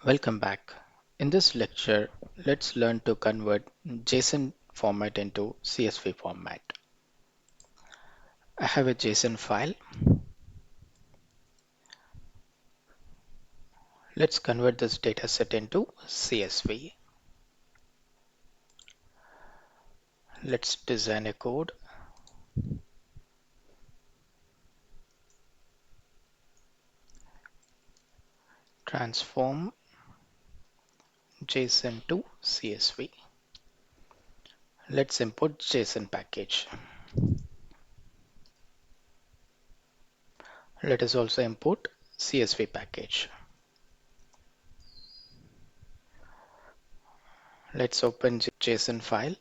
Welcome back. In this lecture, let's learn to convert JSON format into CSV format. I have a JSON file. Let's convert this dataset into CSV. Let's design a code. Transform JSON to CSV. Let's import JSON package. Let us also import CSV package. Let's open JSON file.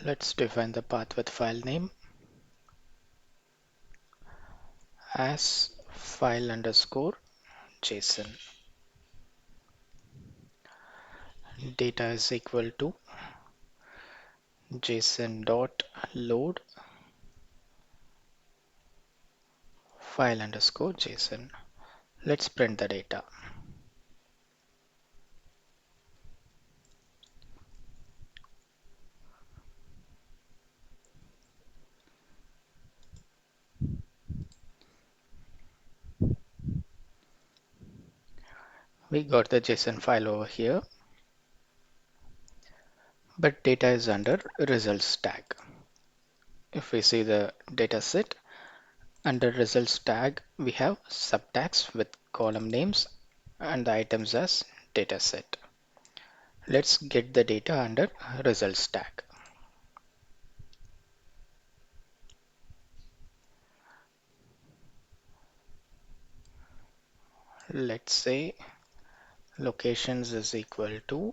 Let's define the path with file name as file underscore JSON. Data is equal to JSON dot load file underscore JSON. Let's print the data. We got the JSON file over here, but data is under results tag. If we see the data set, under results tag, we have subtags with column names and the items as data set. Let's get the data under results tag. Let's say locations is equal to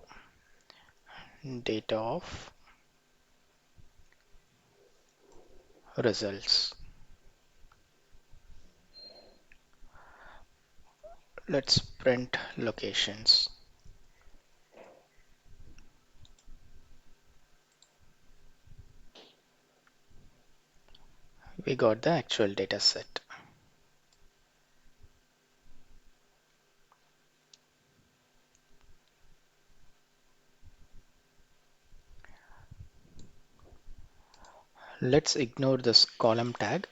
data of results. Let's print locations. We got the actual data set. Let's ignore this column tag.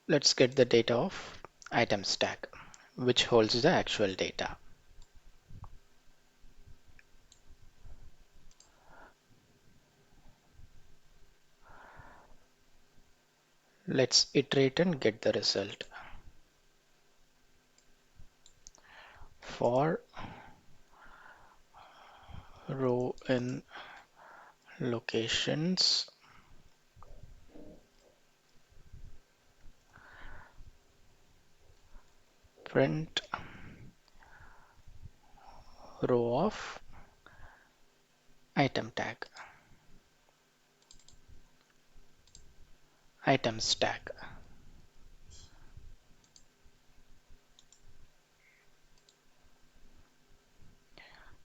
Let's get the data of items tag, which holds the actual data. Let's iterate and get the result. For row in locations, print row of item tag, items tag.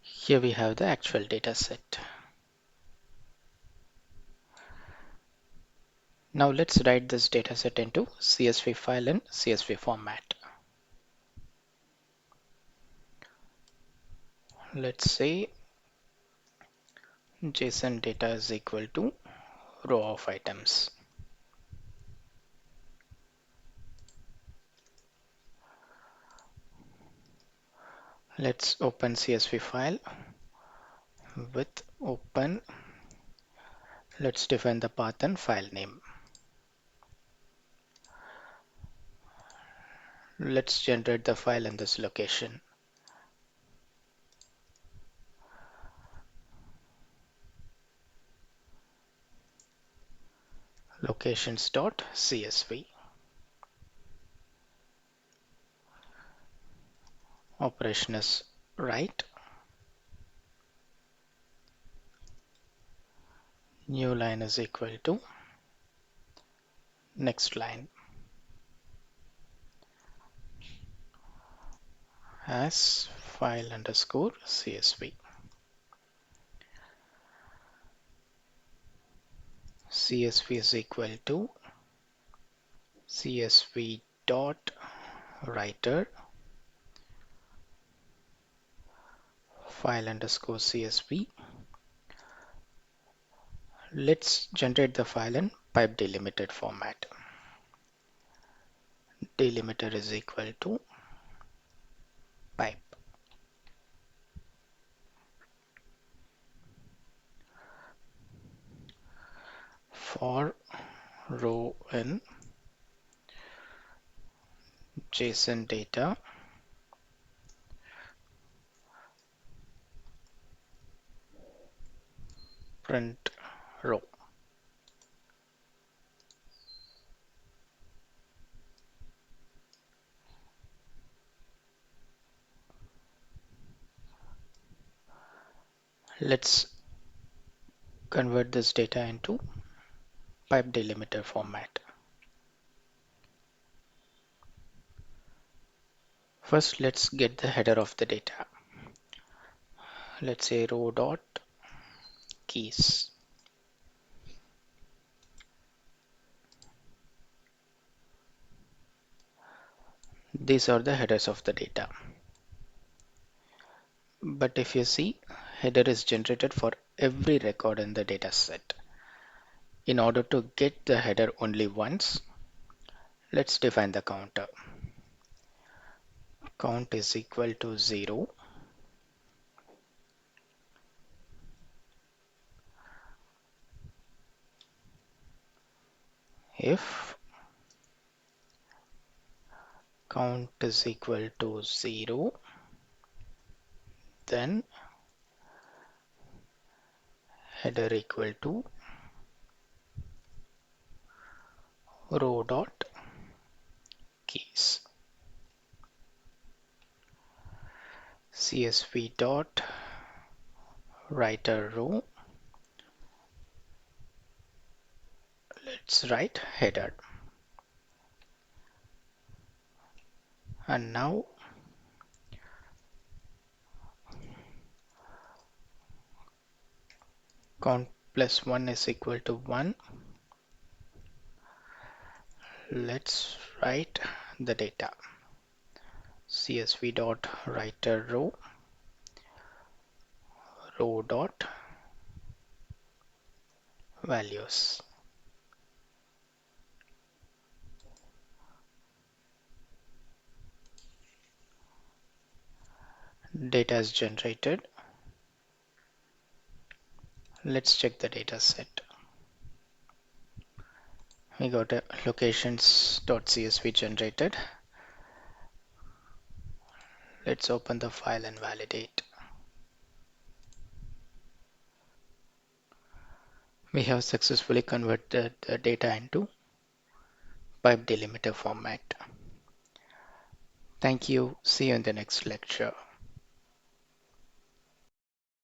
Here we have the actual data set. Now let's write this data set into CSV file in CSV format. Let's say JSON data is equal to row of items. Let's open CSV file with open. Let's define the path and file name. Let's generate the file in this location. Locations.csv. Operation is write. New line is equal to next line as file underscore CSV. CSV is equal to CSV dot writer file underscore CSV. Let's generate the file in pipe delimited format. Delimiter is equal to pipe. For row in Json data, print row. Let's convert this data into pipe delimiter format. First, let's get the header of the data. Let's say row dot keys. These are the headers of the data. But if you see, header is generated for every record in the data set. In order to get the header only once, let's define the counter. Count is equal to 0 if count is equal to 0, then header equal to row dot keys. CSV dot writer row. Let's write header. And now count plus 1 is equal to 1. Let's write the data. CSV dot writer row dot values. Data is generated. Let's check the data set. We got a locations.csv generated. Let's open the file and validate. We have successfully converted the data into pipe delimiter format. Thank you. See you in the next lecture.